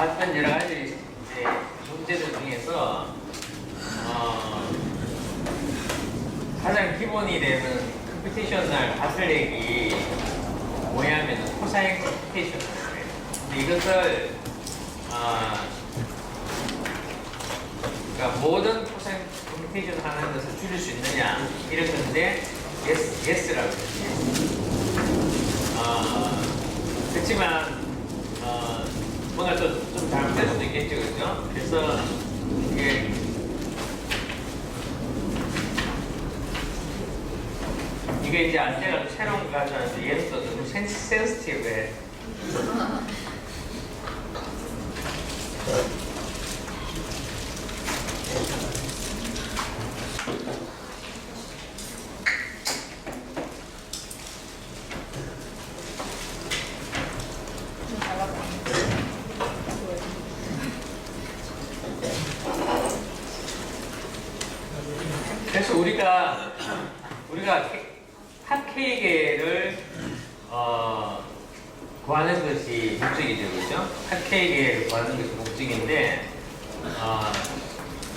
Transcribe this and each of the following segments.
봤던 여러 가지 이제 문제들 중에서 가장 기본이 되는 컴퓨테이셔널 바틀렉이 뭐냐면 코사인 컴퓨테이셔널이에요. 근데 이것을 그러니까 모든 코사인 컴퓨테이션 하는 것을 줄일 수 있느냐 이런 건데 yes라고 했어요. 그렇지만 뭔가 좀 잘못될 수도 있겠죠, 그죠? 그래서 이게 이제 안테나도 새로운 거 가져왔는데 얘는 또 너무 센시티브해. 그래서 우리가 탑K계를 구하는 것이 목적이죠, 그죠? 탑K계를 구하는 것이 목적인데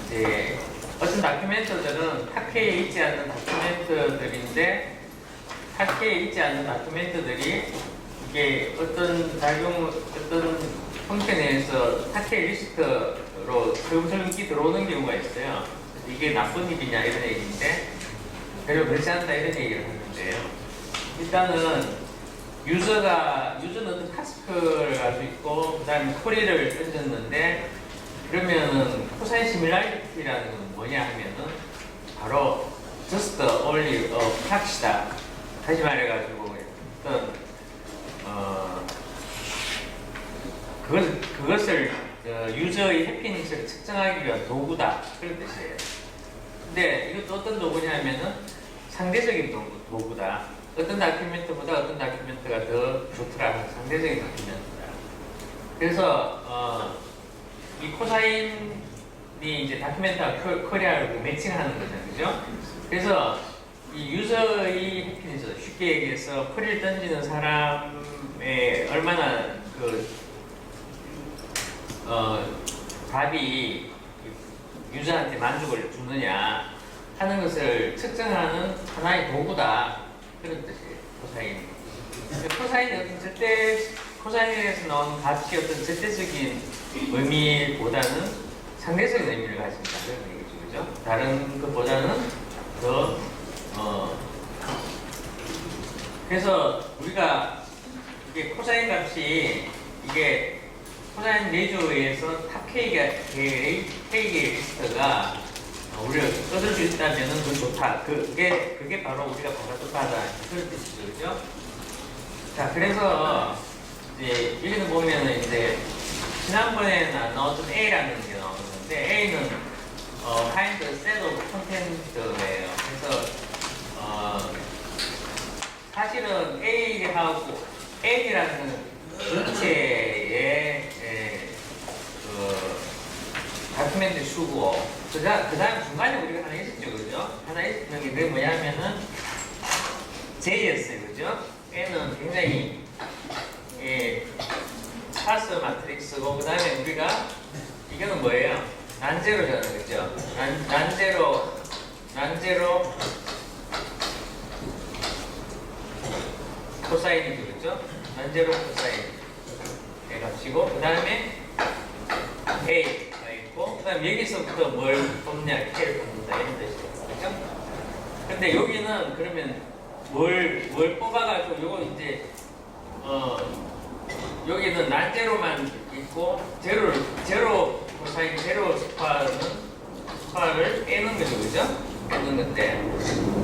이제 어떤 다큐멘터들은 탑K에 있지 않는 다큐멘터들인데 탑K에 있지 않는 다큐멘터들이 이게 어떤 펑션 내에서 탑K 리스트로 슬금슬금 들어오는 경우가 있어요. 이게 나쁜 일이냐 이런 얘기인데 별로 그렇지 않다 이런 얘기를 하는데요. 일단은 유저는 어떤 타스크를 가지고 있고 그 다음에 쿼리를 던졌는데 그러면은 코사인 시뮬라리티라는 건 뭐냐 하면은 바로 just only a proxy다. 다시 말해가지고 어떤 그것을 유저의 해피니스를 측정하기 위한 도구다 그런 뜻이에요. 근데 이것도 어떤 도구냐면은 상대적인 도구다. 어떤 다큐멘트보다 어떤 다큐멘트가 더 좋더라. 상대적인 다큐멘트다. 그래서 이 코사인이 이제 다큐멘트와 쿼리하고 매칭하는 거죠, 그죠? 그래서 이 유저의 해피니스, 쉽게 얘기해서 쿼리를 던지는 사람의 얼마나 답이 유저한테 만족을 주느냐 하는 것을 측정하는 하나의 도구다 그런 뜻이에요. 코사인. 코사인에서 나오는 값이 어떤 절대적인 의미보다는 상대적인 의미를 가진다 그런 얘기죠, 그죠? 다른 것보다는 더 그래서 우리가 이게 코사인 값이 이게 코사인 내조에서 탑 K계의 리스트가 우리가 얻을 수 있다면 그건 좋다. 그게 바로 우리가 받아줬다다. 그런 뜻이죠. 그죠? 자, 그래서 이제 여기는 보면은 이제 지난번에 나왔던 A라는 게 나오는 건데 A는 kind set of content예요. 그래서 사실은 A하고 N이라는 전체의 다큐멘트 수고 그 다음 중간에 우리가 하나 있었죠, 그죠? 하나 있는 게 그게 뭐냐면은 J였어요, 그죠? N은 굉장히 파스 마트릭스고 그 다음에 우리가 이거는 뭐예요? 난제로잖아요, 그죠? 난제로 코사인이죠, 그죠? 난제로 코사인의 값이고 그 다음에 A가 있고 그 다음에 여기서부터 뭘 뽑냐 K를 뽑는다 이런 뜻이죠, 그죠? 근데 여기는 그러면 뭘 뽑아가지고 요거 이제 여기는 난제로만 있고 제로 코사인 제로 스파를 빼는 거죠, 그죠? 빼는 건데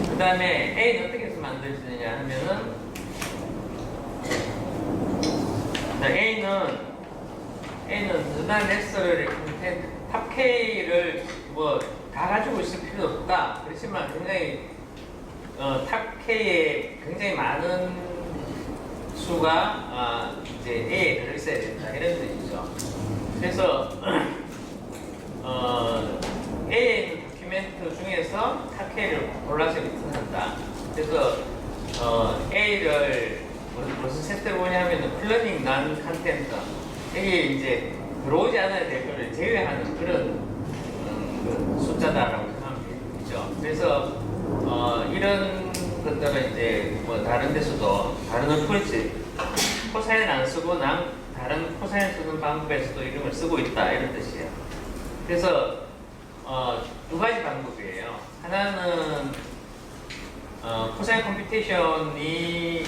그 다음에 A는 어떻게 해서 만들어지느냐 하면은 A는 누단 렉서를 탑 K를 뭐 다 가지고 있을 필요 없다. 그렇지만 굉장히 탑 K에 굉장히 많은 수가 이제 A에 들어있어야 된다 이런 뜻이죠. 그래서 A에 있는 다큐멘트 중에서 탑 K를 골라서 리턴한다. 그래서 A를 무슨 세트를 보냐면은 플러닝 난 컨텐트 이게 이제 들어오지 않아야 될 거를 제외하는 그런 그 숫자다라고 생각하면 되죠. 그래서 이런 것들은 이제 뭐 다른 데서도 다른 어프로치 코사인 안 쓰고 다른 코사인 쓰는 방법에서도 이름을 쓰고 있다 이런 뜻이에요. 그래서 두 가지 방법이에요. 하나는 코사인 컴퓨테이션이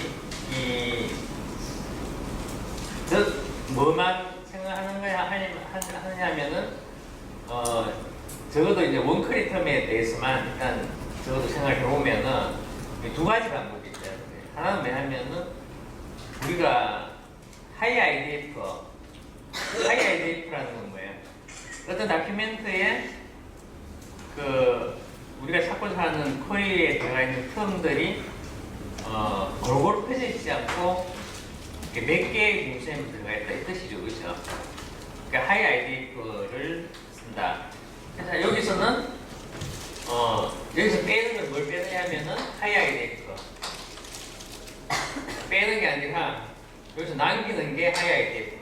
뭐만 생각하는 거야 하냐면은 적어도 이제 원커리 텀에 대해서만 일단 적어도 생각해 보면은 두 가지 방법이 있어요. 하나는 뭐냐면은 우리가 하이 IDF라는 건 뭐예요? 어떤 다큐멘트에 우리가 찾고 사는 쿼리에 들어가 있는 텀들이 골고루 펴져 있지 않고 몇 개의 문sem이 들어가 있다 이 뜻이죠, 그렇죠? 그러니까 하이 IDF를 쓴다. 그래서 여기서는 여기서 빼는 건 뭘 빼느냐면은 하이 IDF 빼는 게 아니라 여기서 남기는 게 하이 IDF.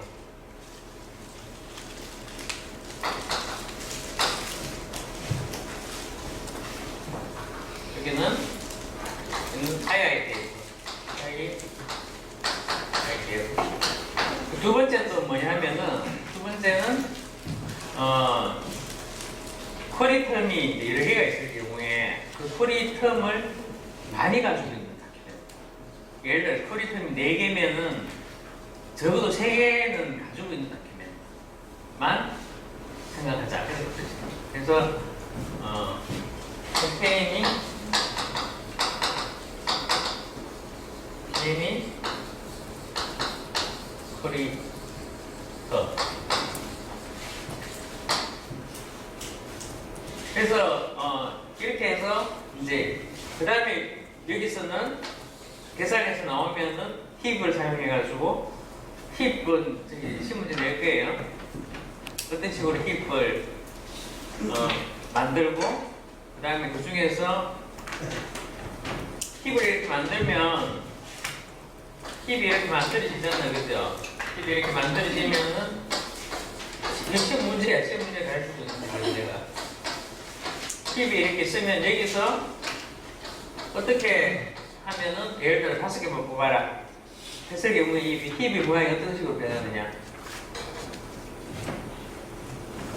여기는 하이 IDF. 두 번째는 또 뭐냐면은 두 번째는 쿼리 텀이 여러 개가 있을 경우에 그 쿼리 텀을 많이 가지고 있는 다큐멘트. 예를 들어 쿼리 텀이 4개면은 적어도 3개는 가지고 있는 다큐멘트만 생각하자. 그래서 컨테이닝 쿼리 텀. 그래서 이렇게 해서 이제 그 다음에 여기서는 계산해서 나오면은 힙을 사용해 가지고 힙은 저기 신문지 낼 거예요. 어떤 식으로 힙을 만들고 그 다음에 그 중에서 힙을 이렇게 만들면 힙이 이렇게 만들어지잖아요, 그죠? 힙이 이렇게 만들어지면은 시험 문제야, 시험 문제 가르치고 있는 거예요, 제가. 힙이 이렇게 쓰면 여기서 어떻게 하면은 예를 들어 5개만 뽑아라. 했을 경우에 이 힙이 모양이 어떤 식으로 변하느냐.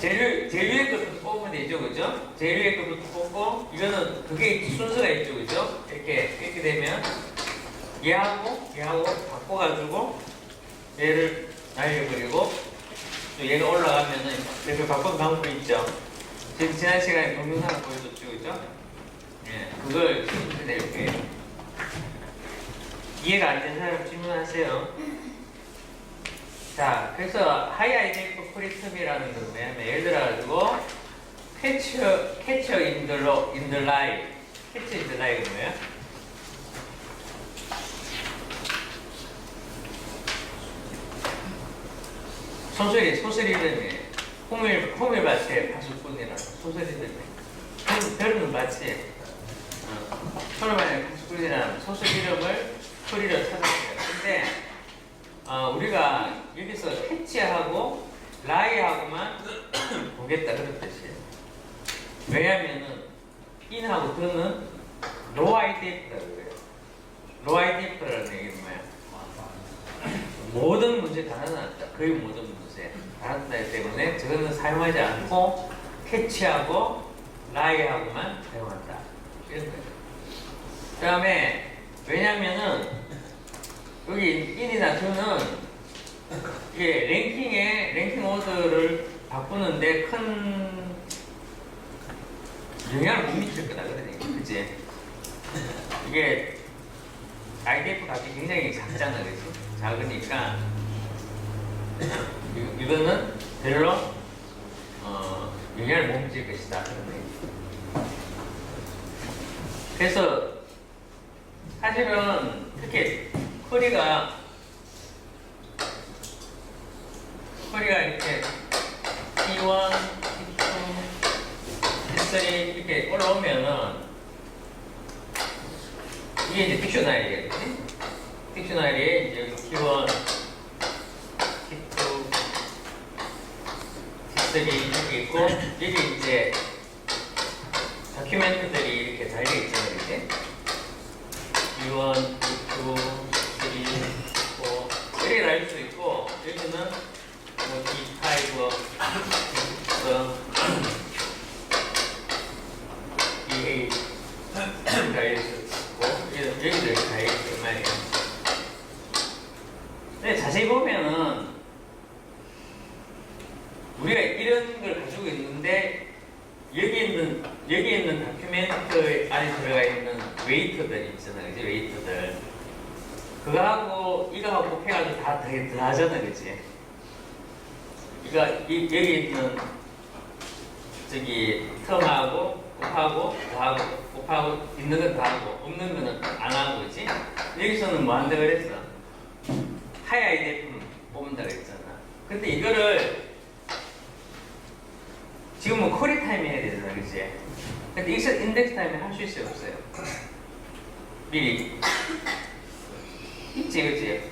제일 위에 것부터 뽑으면 되죠, 그죠? 제일 위에 것부터 뽑고 이거는 그게 순서가 있죠, 그죠? 이렇게 되면 얘하고 바꿔가지고 얘를 날려버리고 또 얘가 올라가면은 이렇게 바꾼 방법이 있죠. 지난 시간에 동영상을 보여줬죠, 그죠? 예, 그걸 시험에 낼 거예요. 이해가 안 되는 사람 질문하세요. 자, 그래서 하이 IDF 쿼리텀이라는 건 뭐냐면 예를 들어가지고 catch in the lie. catch in the lie가 뭐예요? 소설 이름이 호밀밭의 파수꾼이라고 소설 이름이 별은 밭이 호밀밭의 파수꾼이라는 소설 이름을 소리로 찾았어요. 근데 우리가 여기서 캐치하고 라이하고만 보겠다 그런 뜻이에요. 왜냐하면은 인하고 드는 로 IDF라고 해요. 로 IDF라는 얘기는 뭐야? 모든 문제 다 나타났다. 거의 모든 문제 다 나타나기 때문에 저거는 사용하지 않고 캐치하고 라이하고만 사용한다. 이런 거예요. 그 다음에 왜냐면은 여기 인이나 드는 이게 랭킹 오더를 바꾸는데 큰 영향을 못 미칠 거다 그러네, 그치? 이게 IDF 값이 굉장히 작잖아, 그치? 작으니까 이거는 별로 영향을 못 미칠 것이다 그러네. 그래서 사실은 특히 쿼리가 이렇게 T1, T2, T3 이렇게 올라오면은 이게 이제 딕셔너리예요, 그치? 딕셔너리에 이제 T1, T2, 여기 있고, 여기 이제 다큐멘트들이 이렇게 달려 있잖아요, 그치? 1, 2, 3, 4 이렇게 달릴 수 있고, 여기는 뭐 D5, EA 달릴 수 있고, 여기도 이렇게 달려 있단 말이에요. 근데 자세히 보면은 우리가 이런 걸 가지고 있는데 여기 있는 다큐멘트 안에 들어가 있는 웨이터들 있잖아, 그지? 웨이터들 그거하고 이거하고 곱해가지고 다 더하잖아, 그지? 여기 있는 저기 텀하고 곱하고 더하고 곱하고 있는 건 더하고 없는 거는 안 하고, 그지? 여기서는 뭐 한다 그랬어? 하이 아이디에프 뽑는다 그랬잖아. 근데 이거를 지금은 쿼리 타임에 해야 되잖아, 그치? 근데 인덱스 타임에 할 수 있어요, 없어요? 미리 있지, 그치?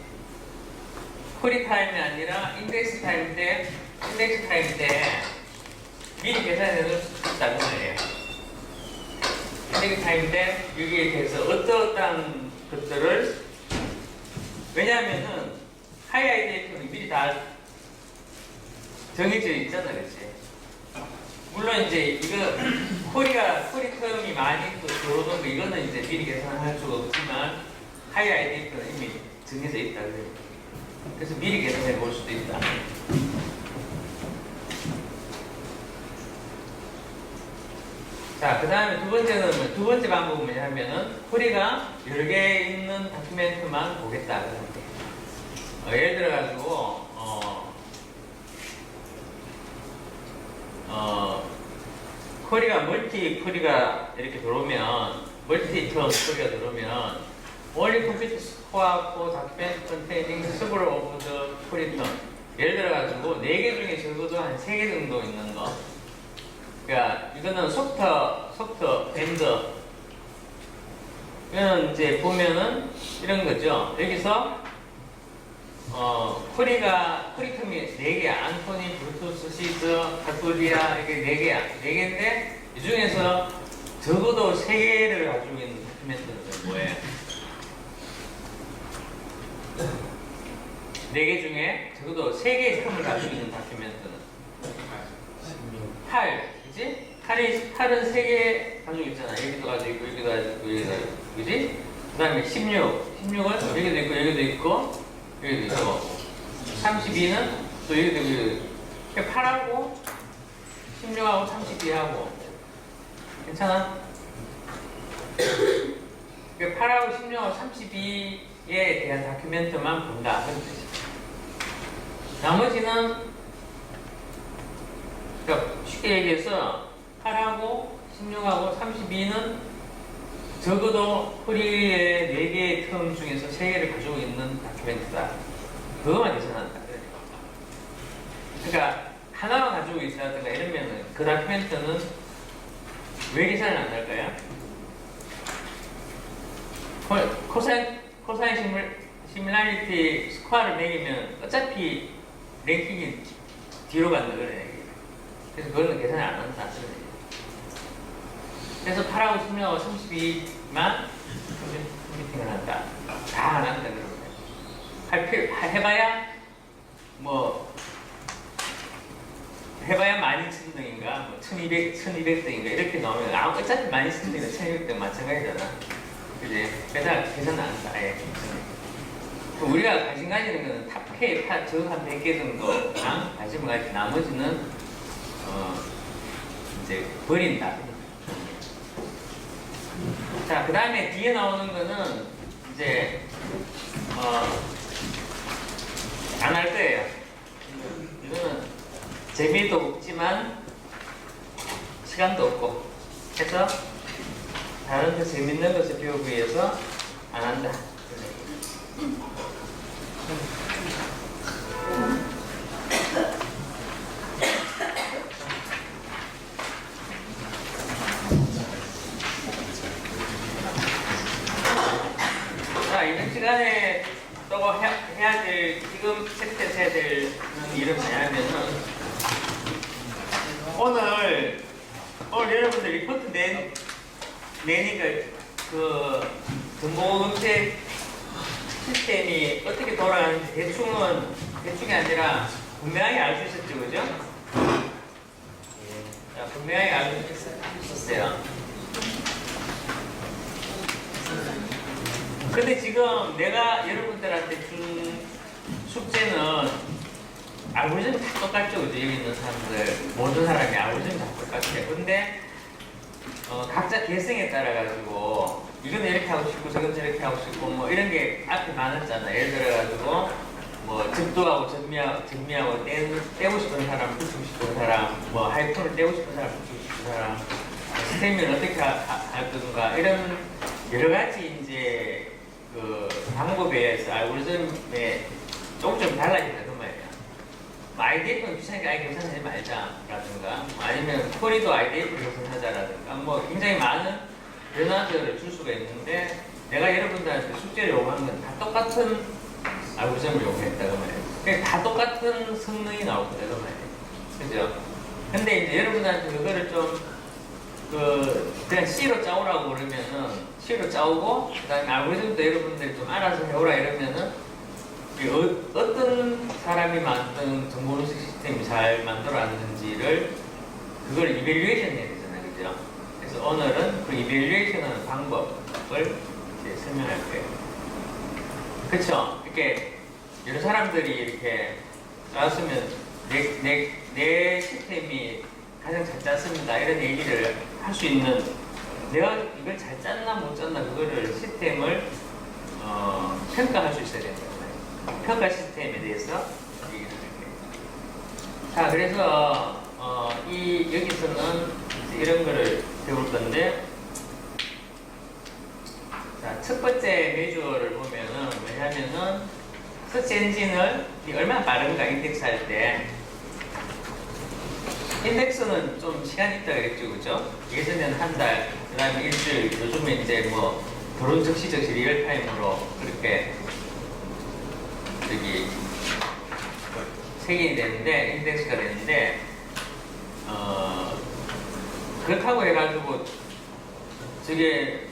쿼리 타임이 아니라 인덱스 타임 때 미리 계산해 놓을 수 있다는 말이에요. 인덱스 타임 때 여기에 대해서 어떠한 것들을, 왜냐하면은 하이 아이디에프는 미리 다 정해져 있잖아, 그치? 물론 이제 이거 쿼리 텀이 많이 또 들어오는 거 이거는 이제 미리 계산할 수가 없지만 하이 아이디에프는 이미 정해져 있다 그래요. 그래서 미리 계산해 볼 수도 있다. 자, 그 다음에 두 번째 방법은 뭐냐면은 쿼리가 여러 개 있는 다큐멘트만 보겠다. 예를 들어가지고 쿼리가 멀티 쿼리가 이렇게 들어오면, 멀티 텀 쿼리가 들어오면 only complete score for document containing several of the query term. 예를 들어가지고 4개 중에 적어도 한 3개 정도 있는 거. 그러니까 이거는 소프트 밴더. 이거는 이제 보면은 이런 거죠. 여기서 쿼리 텀이 4개야. 안토니, 브루투스, 시드, 카톨리아, 이게 4개야. 4개인데, 이 중에서 적어도 3개를 가지고 있는 다큐멘트는 뭐예요? 4개 중에 적어도 3개의 텀을 가지고 있는 다큐멘트는 8, 그지? 8은 3개 가지고 있잖아. 여기도 가지고 있고, 여기도 가지고 있고, 여기도 가지고 있고, 그지? 그 다음에 16은 여기도 있고, 여기도 있고, 여기도 있고, 32는 또 여기도 있고, 8하고 16하고 32하고 괜찮아? 8하고 16하고 32에 대한 다큐멘트만 본다 그런 뜻이야. 나머지는, 그러니까 쉽게 얘기해서 8하고 16하고 32는 적어도 쿼리의 4개의 텀 중에서 3개를 가지고 있는 다큐멘트다. 그것만 계산한다. 그러니까 하나만 가지고 있다든가 이러면은 그 다큐멘트는 왜 계산을 안 할까요? 코사인 시뮬라리티 스코어를 매기면 어차피 랭킹이 뒤로 간다 그래. 그래서 그거는 계산을 안 한다. 그래서 8하고 16하고 32만 컴퓨팅을 한다. 다 안 한다 그러면. 해봐야 해봐야 12,000등인가, 1200등인가 이렇게 나오면 어차피 12,000등이나 1200등 마찬가지잖아. 그지? 계산 안 한다. 아예. 우리가 관심 가지는 거는 탑K, 적은 한 100개 정도랑 관심을 가지고 나머지는 이제 버린다. 자, 그 다음에 뒤에 나오는 거는 이제 안 할 거예요. 이거는 재미도 없지만 시간도 없고 해서 다른 더 재밌는 것을 배우기 위해서 안 한다. 자, 이번 시간에 또 해야 될, 지금 섹트에서 해야 될 일은 뭐냐면은 오늘 여러분들 리포트 내니까 그 정보검색 시스템이 어떻게 돌아가는지 대충이 아니라 분명하게 알 수 있었죠, 그죠? 자, 분명하게 알 수 있었어요. 근데 지금 내가 여러분들한테 준 숙제는 알고리즘이 다 똑같죠, 그죠? 여기 있는 사람들 모든 사람이 알고리즘이 다 똑같아요. 근데 각자 개성에 따라 가지고 이건 이렇게 하고 싶고 저건 저렇게 하고 싶고 뭐 이런 게 앞에 많았잖아. 예를 들어 가지고 뭐 접두하고 전미하고 떼고 싶은 사람, 붙이고 싶은 사람, 뭐 하이톤을 떼고 싶은 사람, 붙이고 싶은 사람, 스테미를 어떻게 할 건가 이런 여러 가지 이제 그 방법에 의해서 알고리즘에 조금 좀 달라진다 그 말이야. 뭐 IDF는 귀찮으니까 아예 계산하지 말자라든가 아니면 쿼리도 IDF를 계산하자라든가 뭐 굉장히 많은 변화들을 줄 수가 있는데 내가 여러분들한테 숙제를 요구한 건 다 똑같은 알고리즘을 요구했다고 말이에요. 그러니까 다 똑같은 성능이 나오거든요, 말이에요. 그죠? 근데 이제 여러분들한테 그거를 좀 그냥 C로 짜오라고 그러면은 C로 짜오고 그다음에 알고리즘도 여러분들이 좀 알아서 해오라 이러면은 어떤 사람이 만든 정보분석 시스템이 잘 만들어놨는지를 그걸 이밸류에이션 해야 되잖아요, 그죠? 그래서 오늘은 그 이밸류에이션하는 방법을 이제 설명할 거예요. 그쵸? 이렇게 여러 사람들이 이렇게 짰으면 내 시스템이 가장 잘 짰습니다 이런 얘기를 할 수 있는 내가 이걸 잘 짰나 못 짰나 그거를 시스템을 평가할 수 있어야 된다. 평가 시스템에 대해서 얘기를 할게요. 자, 그래서 여기서는 이런 거를 배울 건데, 자, 첫 번째 메주어를 보면은 뭐냐면은 서치 엔진을 얼마나 빠른가 인덱스 할 때. 인덱스는 좀 시간이 있다 그랬죠, 그죠? 예전에는 한 달, 그 다음에 일주일, 요즘에 이제 뭐 드론 즉시 리얼타임으로 그렇게 저기 색인이 되는데 인덱스가 되는데 그렇다고 해가지고 저게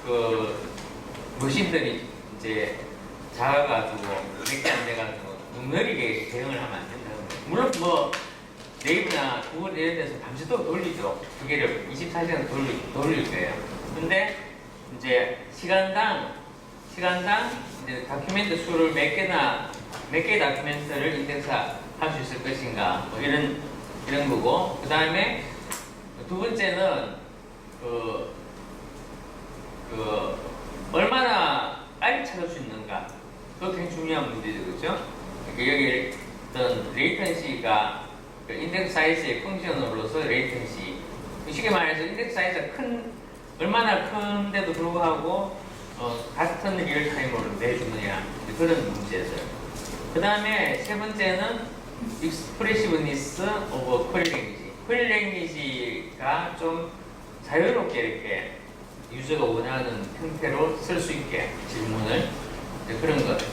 그 머신들이 이제 작아가지고 몇 개 안 돼가지고 눈느리게 대응을 하면 안 된다는 거예요. 물론 뭐 네이버나 구글 이런 데서 밤새도록 돌리죠. 두 개를 24시간 돌릴 거예요. 근데 이제 시간당 이제 다큐멘트 수를 몇 개의 다큐멘트를 인덱스할 수 있을 것인가 뭐 이런 거고 그 다음에 두 번째는 얼마나 빨리 찾을 수 있는가 그것도 굉장히 중요한 문제죠, 그렇죠? 여기 어떤 레이턴시가 인덱스 사이즈의 펑션으로서 레이턴시 쉽게 말해서 인덱스 사이즈가 얼마나 큰데도 불구하고 같은 리얼타임으로 내주느냐 그런 문제였어요. 그 다음에 세 번째는 expressiveness of query language. query language가 좀 자유롭게 이렇게 유저가 원하는 형태로 쓸 수 있게 질문을 그런 것.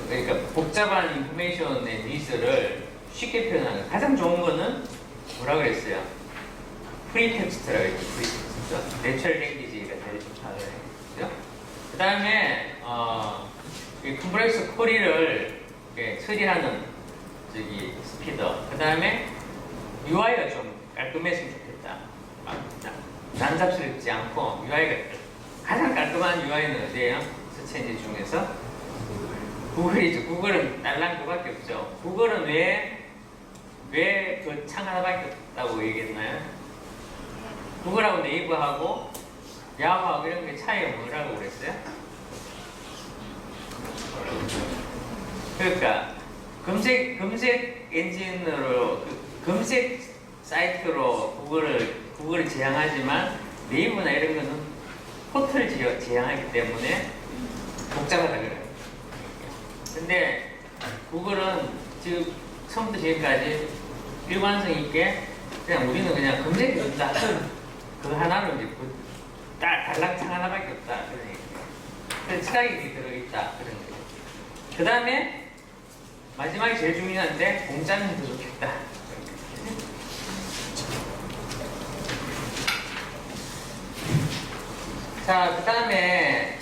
그러니까 복잡한 인포메이션의 니즈를 쉽게 표현하는 가장 좋은 거는 뭐라 그랬어요? 프리텍스트라고 했죠. 프리텍스트. 내추럴 랭귀지가 제일 좋다고 그랬죠. 그 다음에 컴플렉스 쿼리를 처리하는 저기 스피더. 그 다음에 UI가 좀 깔끔했으면 좋겠다. 난잡스럽지 않고 UI가 가장 깔끔한 UI는 어디예요? 서치 엔진 중에서 구글이죠. 구글은 딸랑 그밖에 없죠. 구글은 왜 그 창 하나밖에 없다고 얘기했나요? 구글하고 네이버하고 야후하고 이런 게 차이가 뭐라고 그랬어요? 그러니까 검색 엔진으로 검색 사이트로 구글을 지향하지만 네이버나 이런 거는 포털을 지향하기 때문에 복잡하다 그래요. 근데 구글은 지금 처음부터 지금까지 일관성 있게 그냥 우리는 그냥 검색이 없다. 그 하나로 이제 달랑창 하나밖에 없다. 그런 얘기예요. 그래서 트라이얼이 들어있다. 그런 거예요. 그 다음에 마지막에 제일 중요한데 공짜면 더 좋겠다. 자, 그 다음에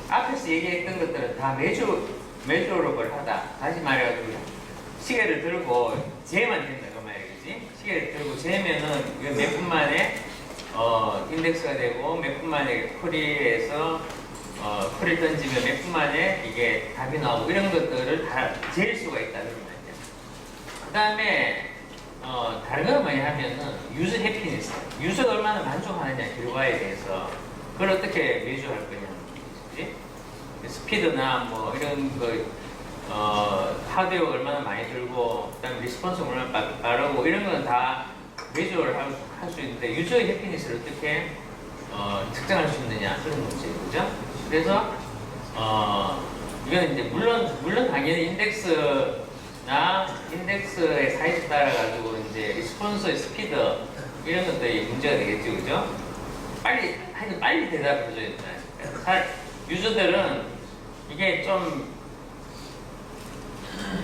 앞에서 얘기했던 것들은 다 매주업을 하다. 다시 말해가지고 시계를 들고 재면 된다 그 말이지. 시계를 들고 재면은 이거 몇 분 만에 인덱스가 되고 몇 분 만에 쿼리에서 쿼리 던지면 몇 분 만에 이게 답이 나오고 이런 것들을 다 잴 수가 있다 그런 말이죠. 그 다음에 다른 건 뭐냐 하면은 유저 해피니스, 유저가 얼마나 만족하느냐 결과에 대해서 그걸 어떻게 매주할 거냐, 그치? 스피드나 뭐 이런 거 하드웨어가 얼마나 많이 들고 그다음에 리스폰스가 얼마나 빠르고 이런 건 다 매주를 할 수 있는데 유저의 해피니스를 어떻게 측정할 수 있느냐 그런 문제, 그죠? 그래서 이건 이제 물론 당연히 인덱스의 사이즈 따라 가지고 이제 리스폰스의 스피드 이런 것들이 문제가 되겠죠, 그죠? 빨리 대답을 해줘야 된다. 유저들은 이게 좀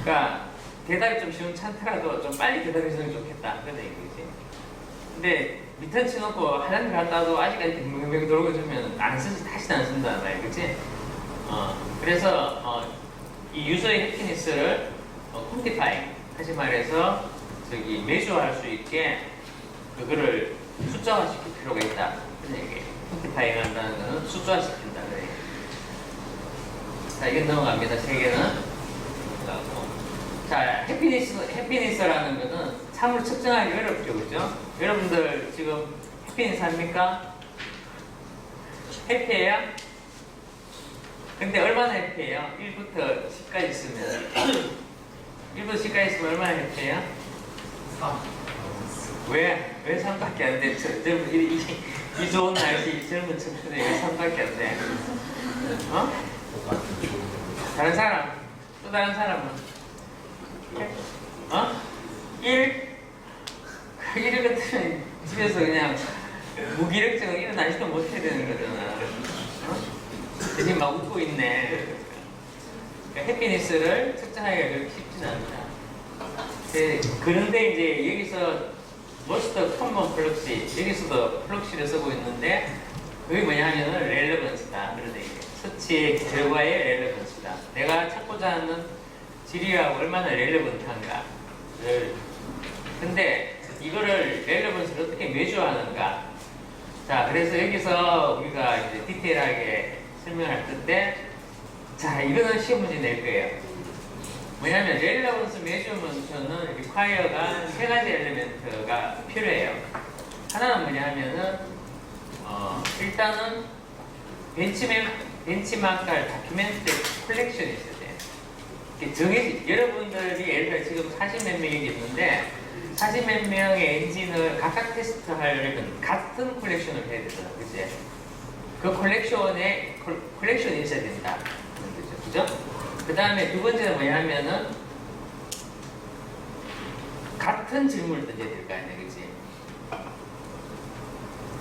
그러니까 대답이 좀 시원찮더라도 좀 빨리 대답해주면 좋겠다 그런 얘기지. 근데 리턴 치놓고 화장실 갔다 와도 아직까지 뱅뱅뱅 돌고 있으면 안 쓰지, 다시는 안 쓴다는 말이야, 그치? 그래서 이 유저의 해피니스를 퀀티파잉, 다시 말해서 매주할 수 있게 그거를 숫자화시킬 필요가 있다 그런 얘기예요. 퀀티파잉 한다는 것은 숫자화시킨다 그런 얘기예요. 자, 이건 넘어갑니다. 세 개는 넘어가고. 자, 해피니스라는 것은 참으로 측정하기 어렵죠, 그죠? 여러분들 지금 해피니스 합니까? 해피해요? 근데 얼마나 해피해요? 1부터 10까지 있으면 1부터 10까지 있으면 얼마나 해피해요? 3. 왜 3밖에 안 돼? 이 좋은 날씨 젊은 층들이 왜 3밖에 안 돼? 다른 사람? 또 다른 사람은? 1? 1 같으면 집에서 그냥 무기력증은 일어나지도 못해야 되는 거잖아. 대신 막 웃고 있네. 그러니까 해피니스를 측정하기가 그렇게 쉽지는 않다. 그런데 이제 여기서 most common 플럭시, 여기서도 플럭시를 쓰고 있는데 그게 뭐냐 하면은 렐레번스다 그런 얘기예요. 서치의 결과의 렐레번스다. 내가 찾고자 하는 지리하고 얼마나 렐레번트한가를. 근데 이거를 렐레번스를 어떻게 매주하는가. 자, 그래서 여기서 우리가 이제 디테일하게 설명할 텐데, 자, 이거는 시험 문제 낼 거예요. 뭐냐면 렐레번스 메저먼트는 리콰이어가 세 가지 엘리멘트가 필요해요. 하나는 뭐냐 하면은 일단은 벤치마크할 다큐멘트 컬렉션이 있어야 돼요. 여러분들이 예를 들어 지금 40몇 명이 있는데 40몇 명의 엔진을 각각 테스트하려면 같은 컬렉션을 해야 되잖아, 그치? 그 컬렉션이 있어야 된다. 그죠? 그 다음에 두 번째는 뭐냐 하면은 같은 질문을 던져야 될 거 아니야, 그치?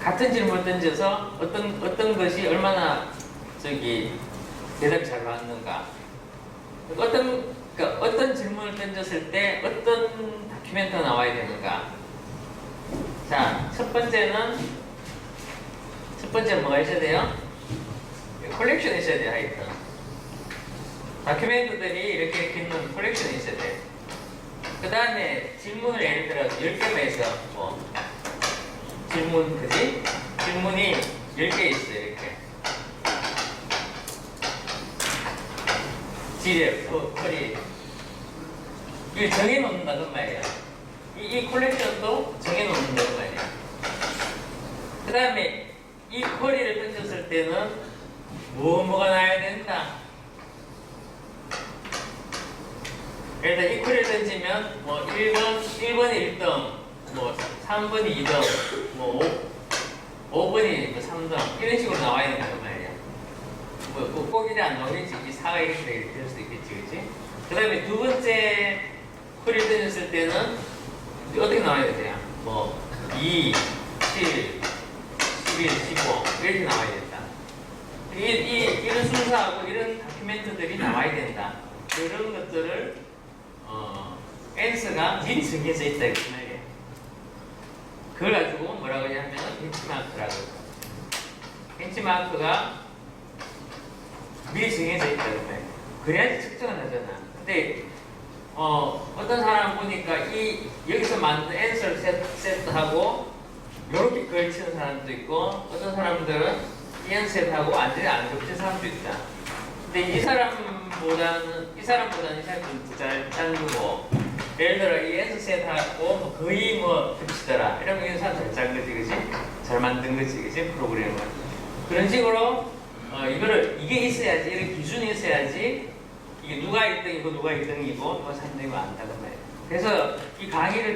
같은 질문을 던져서 어떤 것이 얼마나 대답이 잘 나왔는가. 어떤 질문을 던졌을 때 어떤 다큐멘트가 나와야 되는가. 자, 첫 번째는 뭐가 있어야 돼요? 컬렉션이 있어야 돼요, 하여튼. 다큐멘트들이 이렇게 있는 컬렉션이 있어야 돼요. 그 다음에 질문을 예를 들어서 10개만 해서 질문이 10개 있어요, 이렇게. 지뢰, 컬이. 이걸 정해놓는다, 그 말이야. 이 컬렉션도 정해놓는다, 그 말이야. 그 다음에 이 쿼리를 던졌을 때는 뭐가 나야 된다. 일단 이 쿼리를 던지면 뭐 1번이 1등, 뭐 3번이 2등, 뭐 5번이 3등 이런 식으로 나와야 된다, 그 말이야. 뭐 꼭 이래 안 나오겠지. 4가 이렇게 될 수도 있겠지, 그치? 그 다음에 두 번째 쿼리를 던졌을 때는 어떻게 나와야 돼요? 뭐 2, 7, 11, 15 이렇게 나와야 된다. 이런 순서하고 이런 다큐멘트들이 나와야 된다. 그런 것들을 앤서가 미리 정해져 있다, 그 말이에요. 그걸 가지고 뭐라고 하냐면 벤치마크라고. 벤치마크가 미리 정해져 있다 그래. 그래야지 측정을 하잖아. 근데 어떤 사람 보니까 이 여기서 만든 앤서를 세트하고 이렇게 걸치는 사람도 있고 어떤 사람들은 이 앤서 세트하고 완전히 안 겹친 사람도 있다. 근데 이 사람보다는 이 사람이 잘 짠 거고 예를 들어 이 앤서 세트하고 뭐 거의 뭐 겹치더라 이러면 이 사람 잘 짠 거지, 그지? 잘 만든 거지, 그지? 프로그램을 그런 식으로 이거를 이게 있어야지, 이런 기준이 있어야지 이게 누가 1등이고 누가 2등이고 누가 3등이고 안다고 말이야. 그래서 이 강의를